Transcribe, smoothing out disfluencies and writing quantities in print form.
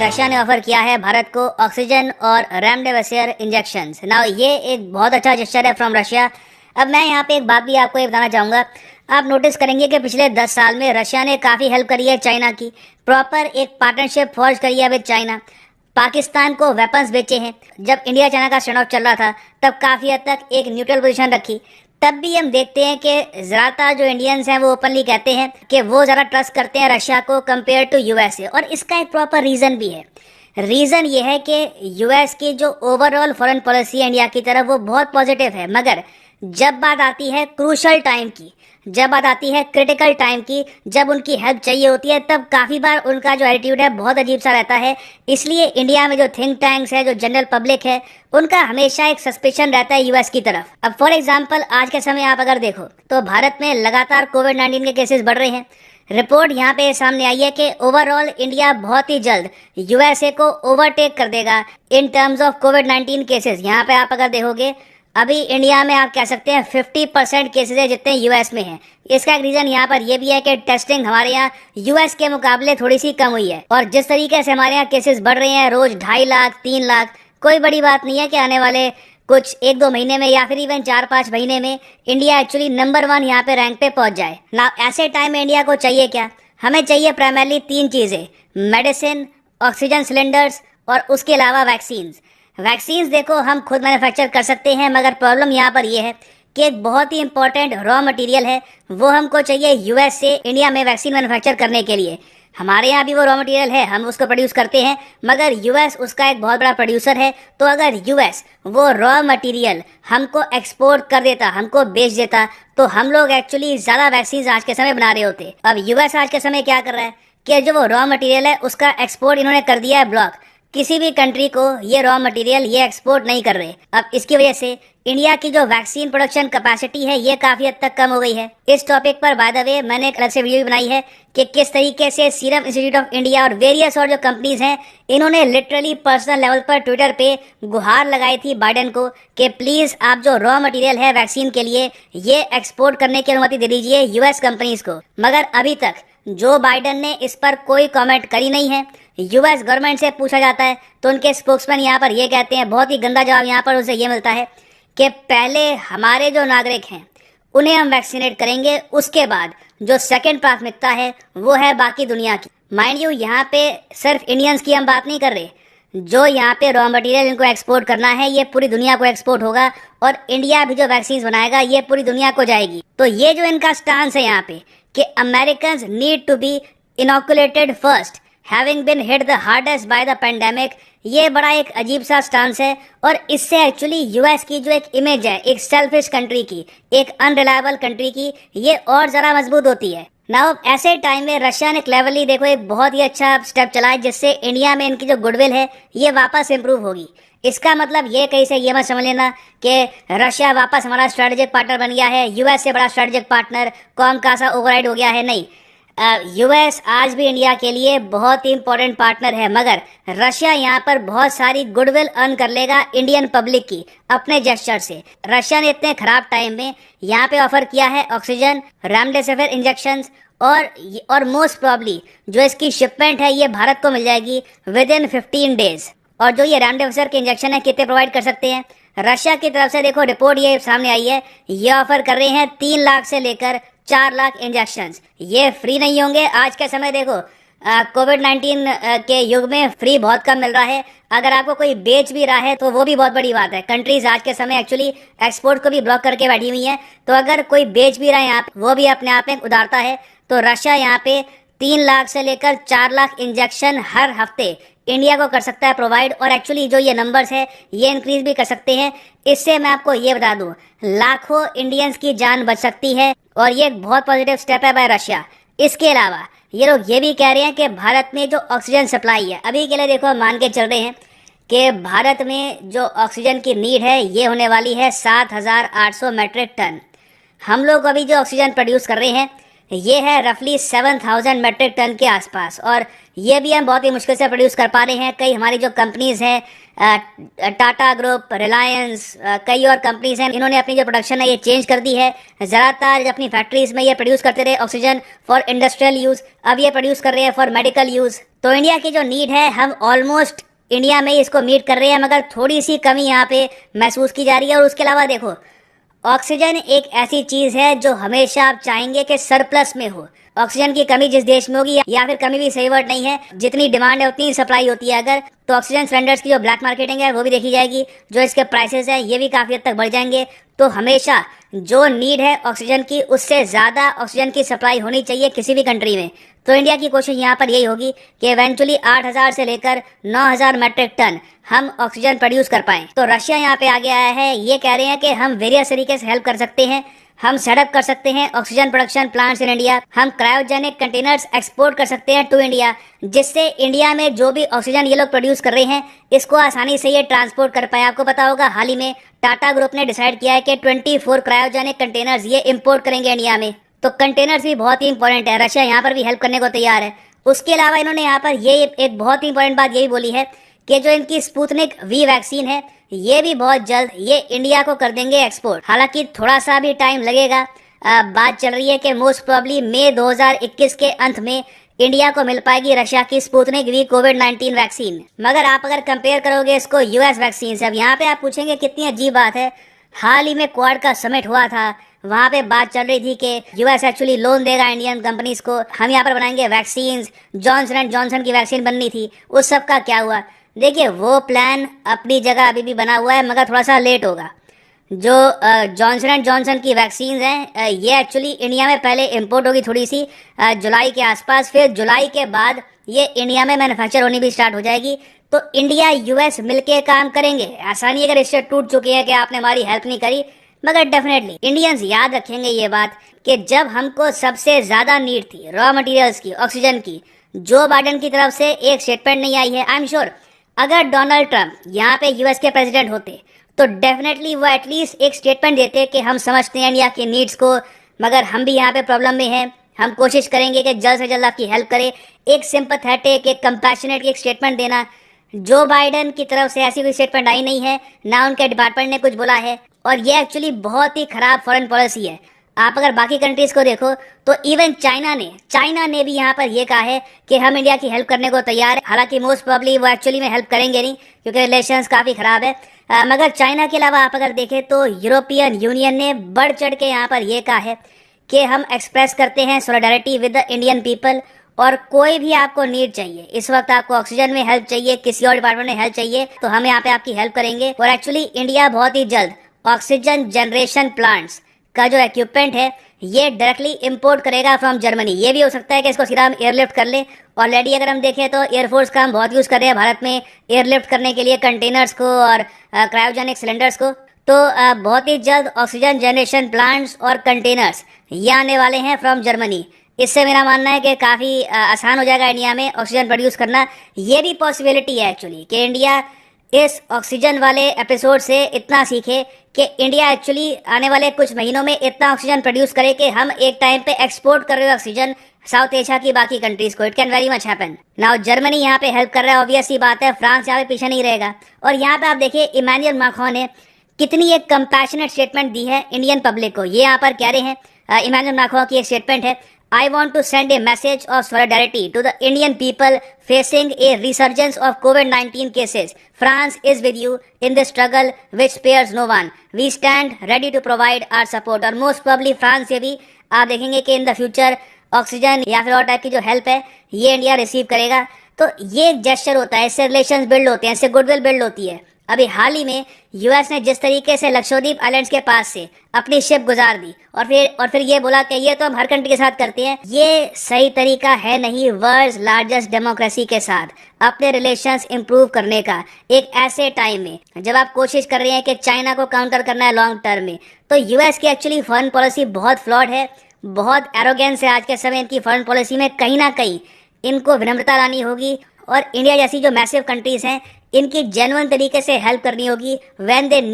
Russia ने offer किया है भारत को ऑक्सीजन और रेमडेसिविर इंजेक्शंस। नाउ ये एक बहुत अच्छा जेस्चर है फ्रॉम रशिया। अब मैं यहाँ पे एक बात भी आपको ये बताना चाहूँगा। आप नोटिस करेंगे कि पिछले 10 साल में रशिया ने काफ़ी हेल्प करी है चाइना की, प्रॉपर एक पार्टनरशिप फॉर्ज करी है विद चाइना। पाकिस्तान को वेपन्स बेचे हैं। जब इंडिया चाइना का स्टैंड ऑफ चल रहा था तब काफ़ी हद तक एक न्यूट्रल पोजीशन रखी। तब भी हम देखते हैं कि ज़्यादातर जो इंडियंस हैं वो ओपनली कहते हैं कि वो ज़्यादा ट्रस्ट करते हैं रशिया को कंपेयर टू यूएसए, और इसका एक प्रॉपर रीज़न भी है। रीज़न ये है कि यूएस की जो ओवरऑल फॉरेन पॉलिसी है इंडिया की तरफ वो बहुत पॉजिटिव है, मगर जब बात आती है क्रूशल टाइम की, जब बात आती है क्रिटिकल टाइम की, जब उनकी हेल्प चाहिए होती है, तब काफ़ी बार उनका जो एटीट्यूड है बहुत अजीब सा रहता है। इसलिए इंडिया में जो थिंक टैंक्स है, जो जनरल पब्लिक है, उनका हमेशा एक सस्पेशन रहता है यूएस की तरफ। अब फॉर एग्जांपल आज के समय आप अगर देखो तो भारत में लगातार कोविड-19 के केसेस बढ़ रहे हैं। रिपोर्ट यहाँ पे सामने आई है कि ओवरऑल इंडिया बहुत ही जल्द यूएसए को ओवरटेक कर देगा in terms of covid cases. यहाँ पे आप अगर देखोगे अभी इंडिया में आप कह सकते हैं 50% केसेस है जितने यूएस में हैं। इसका एक रीज़न यहाँ पर यह भी है कि टेस्टिंग हमारे यहाँ यूएस के मुकाबले थोड़ी सी कम हुई है, और जिस तरीके से हमारे यहाँ केसेस बढ़ रहे हैं रोज 2.5 लाख 3 लाख, कोई बड़ी बात नहीं है कि आने वाले कुछ 1-2 महीने में या फिर इवन 4-5 महीने में इंडिया एक्चुअली नंबर 1 यहाँ पे रैंक पे पहुँच जाए ना। ऐसे टाइम में इंडिया को चाहिए क्या? हमें चाहिए प्राइमरली 3 चीज़ें, मेडिसिन, ऑक्सीजन सिलेंडर्स और उसके अलावा वैक्सीन्स। वैक्सीन्स देखो हम खुद मैन्युफैक्चर कर सकते हैं, मगर प्रॉब्लम यहाँ पर यह है कि एक बहुत ही इंपॉर्टेंट रॉ मटेरियल है वो हमको चाहिए यूएस से इंडिया में वैक्सीन मैन्युफैक्चर करने के लिए। हमारे यहाँ भी वो रॉ मटेरियल है, हम उसको प्रोड्यूस करते हैं, मगर यूएस उसका एक बहुत बड़ा प्रोड्यूसर है। तो अगर यूएस वो रॉ मटेरियल हमको एक्सपोर्ट कर देता, हमको बेच देता, तो हम लोग एक्चुअली ज़्यादा वैक्सीन आज के समय बना रहे होते। अब यूएस आज के समय क्या कर रहा है कि जो वो रॉ मटेरियल है उसका एक्सपोर्ट इन्होंने कर दिया है ब्लॉक। किसी भी कंट्री को ये रॉ मटेरियल ये एक्सपोर्ट नहीं कर रहे। अब इसकी वजह से इंडिया की जो वैक्सीन प्रोडक्शन कैपेसिटी है ये काफ़ी हद तक कम हो गई है। इस टॉपिक पर बाय द वे मैंने एक अलग से वीडियो भी बनाई है कि किस तरीके से सीरम इंस्टीट्यूट ऑफ इंडिया और वेरियस और जो कंपनीज हैं इन्होंने लिटरली पर्सनल लेवल पर ट्विटर पे गुहार लगाई थी बाइडेन को कि प्लीज़ आप जो रॉ मटेरियल है वैक्सीन के लिए ये एक्सपोर्ट करने की अनुमति दे दीजिए यूएस कंपनीज को। मगर अभी तक जो बाइडेन ने इस पर कोई कमेंट करी नहीं है। यूएस गवर्नमेंट से पूछा जाता है तो उनके स्पोक्समैन यहाँ पर ये कहते हैं, बहुत ही गंदा जवाब यहाँ पर उसे ये मिलता है कि पहले हमारे जो नागरिक हैं उन्हें हम वैक्सीनेट करेंगे, उसके बाद जो सेकंड प्राथमिकता है वो है बाकी दुनिया की। माइंड यू यहाँ पे सिर्फ इंडियंस की हम बात नहीं कर रहे, जो यहाँ पे रॉ मटेरियल इनको एक्सपोर्ट करना है ये पूरी दुनिया को एक्सपोर्ट होगा, और इंडिया भी जो वैक्सीन बनाएगा ये पूरी दुनिया को जाएगी। तो ये जो इनका स्टांस है यहाँ पे कि Americans need to be inoculated first having been hit the hardest by the pandemic, ये बड़ा एक अजीब सा स्टांस है। और इससे एक्चुअली यूएस की जो एक इमेज है एक सेल्फिश कंट्री की, एक अनरिलायबल कंट्री की, ये और ज़रा मजबूत होती है। नाउ ऐसे टाइम में रशिया ने क्लेवरली देखो एक बहुत ही अच्छा स्टेप चला है जिससे इंडिया में इनकी जो गुडविल है ये वापस इंप्रूव होगी। इसका मतलब ये कहीं से ये मत समझ लेना कि रशिया वापस हमारा स्ट्रेटेजिक पार्टनर बन गया है, यूएस से बड़ा स्ट्रेटेजिक पार्टनर कौन का सा ओवरराइड हो गया है, नहीं। यूएस आज भी इंडिया के लिए बहुत ही इंपॉर्टेंट पार्टनर है, मगर रशिया यहाँ पर बहुत सारी गुडविल अर्न कर लेगा इंडियन पब्लिक की अपने जेस्चर से। रशिया ने इतने खराब टाइम में यहाँ पे ऑफर किया है ऑक्सीजन, रेमडेसिविर इंजेक्शंस, और मोस्ट प्रॉब्ली जो इसकी शिपमेंट है ये भारत को मिल जाएगी विद इन 15 डेज। और जो ये रेमडेसिविर के इंजेक्शन है कितने प्रोवाइड कर सकते हैं रशिया की तरफ से, देखो रिपोर्ट ये सामने आई है, ये ऑफर कर रहे हैं 3 लाख से लेकर 4 लाख इंजेक्शंस। ये फ्री नहीं होंगे। आज के समय देखो कोविड-19 के युग में फ्री बहुत कम मिल रहा है। अगर आपको कोई बेच भी रहा है तो वो भी बहुत बड़ी बात है। कंट्रीज आज के समय एक्चुअली एक्सपोर्ट को भी ब्लॉक करके बैठी हुई हैं, तो अगर कोई बेच भी रहा है यहाँ पे वो भी अपने आप में उदारता है। तो रशिया यहाँ पे 3 लाख से लेकर 4 लाख इंजेक्शन हर हफ्ते इंडिया को कर सकता है प्रोवाइड, और एक्चुअली जो ये नंबर्स है ये इंक्रीज भी कर सकते हैं। इससे मैं आपको ये बता दूं लाखों इंडियंस की जान बच सकती है, और ये एक बहुत पॉजिटिव स्टेप है बाय रशिया। इसके अलावा ये लोग ये भी कह रहे हैं कि भारत में जो ऑक्सीजन सप्लाई है अभी के लिए देखो हम मान के चल रहे हैं कि भारत में जो ऑक्सीजन की नीड है ये होने वाली है 7,800 मेट्रिक टन। हम लोग अभी जो ऑक्सीजन प्रोड्यूस कर रहे हैं ये है रफली 7,000 मेट्रिक टन के आसपास, और ये भी हम बहुत ही मुश्किल से प्रोड्यूस कर पा रहे हैं। कई हमारी जो कंपनीज हैं टाटा ग्रुप, रिलायंस, कई और कंपनीज हैं, इन्होंने अपनी जो प्रोडक्शन है ये चेंज कर दी है। ज़्यादातर अपनी फैक्ट्रीज में ये प्रोड्यूस करते रहे ऑक्सीजन फॉर इंडस्ट्रियल यूज़, अब ये प्रोड्यूस कर रहे हैं फॉर मेडिकल यूज़। तो इंडिया की जो नीड है हम ऑलमोस्ट इंडिया में ही इसको मीट कर रहे हैं, मगर थोड़ी सी कमी यहाँ पे महसूस की जा रही है। और उसके अलावा देखो, ऑक्सीजन एक ऐसी चीज है जो हमेशा आप चाहेंगे कि सरप्लस में हो। ऑक्सीजन की कमी जिस देश में होगी, या फिर कमी भी सही वर्ड नहीं है, जितनी डिमांड है उतनी सप्लाई होती है अगर, तो ऑक्सीजन सिलेंडर्स की जो ब्लैक मार्केटिंग है वो भी देखी जाएगी, जो इसके प्राइसेस हैं ये भी काफी हद तक बढ़ जाएंगे। तो हमेशा जो नीड है ऑक्सीजन की, उससे ज्यादा ऑक्सीजन की सप्लाई होनी चाहिए किसी भी कंट्री में। तो इंडिया की कोशिश यहाँ पर यही होगी कि इवेंचुअली 8,000 से लेकर 9,000 मेट्रिक टन हम ऑक्सीजन प्रोड्यूस कर पाएं। तो रशिया यहाँ पे आगे आया है, ये कह रहे हैं कि हम वेरियस तरीके से हेल्प कर सकते हैं, हम सेटअप कर सकते हैं oxygen production plants in India, हम क्रायोजेनिक कंटेनर्स एक्सपोर्ट कर सकते हैं टू इंडिया, जिससे इंडिया में जो भी ऑक्सीजन ये लोग प्रोड्यूस कर रहे हैं इसको आसानी से ये ट्रांसपोर्ट कर पाए। आपको पता होगा हाल ही में टाटा ग्रुप ने डिसाइड किया है कि 24 क्रायोजेनिक कंटेनर्स ये इंपोर्ट करेंगे इंडिया में। तो कंटेनर्स भी बहुत ही इंपॉर्टेंट है, रशिया यहाँ पर भी हेल्प करने को तैयार है। उसके अलावा इन्होंने यहाँ पर ये एक बहुत ही इंपॉर्टेंट बात यही बोली है कि जो इनकी स्पुतनिक वी वैक्सीन है ये भी बहुत जल्द ये इंडिया को कर देंगे एक्सपोर्ट। हालांकि थोड़ा सा भी टाइम लगेगा, बात चल रही है कि मोस्ट प्रोबेबली मई 2021 के अंत में इंडिया को मिल पाएगी रशिया की स्पुतनिक वी कोविड-19 वैक्सीन। मगर आप अगर कंपेयर करोगे इसको यूएस वैक्सीन से, अब यहाँ पे आप पूछेंगे कितनी अजीब बात है, हाल ही में क्वाड का समिट हुआ था, वहां पे बात चल रही थी कि यूएस एक्चुअली लोन देगा इंडियन कंपनीज को, हम यहाँ पर बनाएंगे वैक्सीन, जॉनसन एंड जॉनसन की वैक्सीन बननी थी, उस सब का क्या हुआ? देखिए वो प्लान अपनी जगह अभी भी बना हुआ है, मगर थोड़ा सा लेट होगा। जो जॉनसन एंड जॉनसन की वैक्सीन हैं ये एक्चुअली इंडिया में पहले इंपोर्ट होगी थोड़ी सी जुलाई के आसपास, फिर जुलाई के बाद ये इंडिया में मैन्युफैक्चर होनी भी स्टार्ट हो जाएगी। तो इंडिया यूएस मिलके काम करेंगे। आसानी अगर इससे टूट चुकी है कि आपने हमारी हेल्प नहीं करी, मगर डेफिनेटली इंडियंस याद रखेंगे ये बात कि जब हमको सबसे ज्यादा नीड थी रॉ मटेरियल्स की, ऑक्सीजन की, जो बाइडेन की तरफ से एक स्टेटमेंट नहीं आई है। आई एम श्योर अगर डोनाल्ड ट्रंप यहाँ पे यूएस के प्रेसिडेंट होते तो डेफिनेटली वो एटलीस्ट एक स्टेटमेंट देते कि हम समझते हैं इंडिया की नीड्स को, मगर हम भी यहाँ पे प्रॉब्लम में हैं, हम कोशिश करेंगे कि जल्द से जल्द आपकी हेल्प करें। एक सिंपैथेटिक, एक कंपैशनेट एक स्टेटमेंट देना। जो बाइडेन की तरफ से ऐसी कोई स्टेटमेंट आई नहीं है, ना उनके डिपार्टमेंट ने कुछ बोला है, और ये एक्चुअली बहुत ही खराब फॉरेन पॉलिसी है। आप अगर बाकी कंट्रीज को देखो तो इवन चाइना ने भी यहाँ पर ये कहा है कि हम इंडिया की हेल्प करने को तैयार है। हालांकि मोस्ट प्रोबेबली वो एक्चुअली में हेल्प करेंगे नहीं, क्योंकि रिलेशंस काफ़ी ख़राब है। मगर चाइना के अलावा आप अगर देखें तो यूरोपियन यूनियन ने बढ़ चढ़ के यहाँ पर ये कहा है कि हम एक्सप्रेस करते हैं solidarity with the Indian people, और कोई भी आपको नीड चाहिए, इस वक्त आपको ऑक्सीजन में हेल्प चाहिए, किसी और डिपार्टमेंट में हेल्प चाहिए, तो हम यहाँ पे आपकी हेल्प करेंगे। और एक्चुअली इंडिया बहुत ही जल्द ऑक्सीजन जनरेशन प्लांट्स का जो इक्विपमेंट है ये डायरेक्टली इंपोर्ट करेगा फ्रॉम जर्मनी। ये भी हो सकता है कि इसको सीधा हम एयरलिफ्ट कर ले। ऑलरेडी अगर हम देखें तो एयरफोर्स का हम बहुत यूज़ कर रहे हैं भारत में एयरलिफ्ट करने के लिए कंटेनर्स को और क्रायोजेनिक सिलेंडर्स को। तो बहुत ही जल्द ऑक्सीजन जनरेशन प्लांट्स और कंटेनर्स ये आने वाले हैं फ्रॉम जर्मनी। इससे मेरा मानना है कि काफ़ी आसान हो जाएगा इंडिया में ऑक्सीजन प्रोड्यूस करना। ये भी पॉसिबिलिटी है एक्चुअली कि इंडिया इस ऑक्सीजन वाले एपिसोड से इतना सीखे कि इंडिया एक्चुअली आने वाले कुछ महीनों में इतना ऑक्सीजन प्रोड्यूस करे कि हम एक टाइम पे एक्सपोर्ट कर रहे हो ऑक्सीजन साउथ एशिया की बाकी कंट्रीज को। It can very much happen. Now Germany यहाँ पे हेल्प कर रहा है, ऑब्वियस सी बात है, फ्रांस यहाँ पे पीछे नहीं रहेगा। और यहाँ पे आप देखिए इमैनुअल मैक्रोन ने कितनी एक कंपैशनेट स्टेटमेंट दी है इंडियन पब्लिक को। ये यहाँ पर कह रहे हैं, इमैनुअल मैक्रोन की एक स्टेटमेंट है, I want to send a message of solidarity to the Indian people facing a resurgence of COVID-19 cases. France is with you in this struggle which spares no one. We stand ready to provide our support. और most probably France से भी आप देखेंगे कि in the future oxygen या फिर और type की जो हेल्प है ये इंडिया रिसीव करेगा। तो ये एक जेस्चर होता है, इससे रिलेशंस बिल्ड होते हैं, इससे गुडविल बिल्ड होती है। अभी हाल ही में यूएस ने जिस तरीके से लक्षद्वीप आइलैंड्स के पास से अपनी शिप गुजार दी और फिर ये बोला कि ये तो हम हर कंट्री के साथ करते हैं, ये सही तरीका है नहीं वर्ल्ड्स लार्जेस्ट डेमोक्रेसी के साथ अपने रिलेशंस इंप्रूव करने का। एक ऐसे टाइम में जब आप कोशिश कर रहे हैं कि चाइना को काउंटर करना है लॉन्ग टर्म में, तो यूएस की एक्चुअली फॉरेन पॉलिसी बहुत फ्लॉड है, बहुत एरोगेंस है आज के समय इनकी फॉरेन पॉलिसी में। कहीं ना कहीं इनको विनम्रता लानी होगी और इंडिया जैसी जो मैसिव कंट्रीज हैं इनकी जेन्युइन तरीके से हेल्प करनी होगी व्हेन दे नीड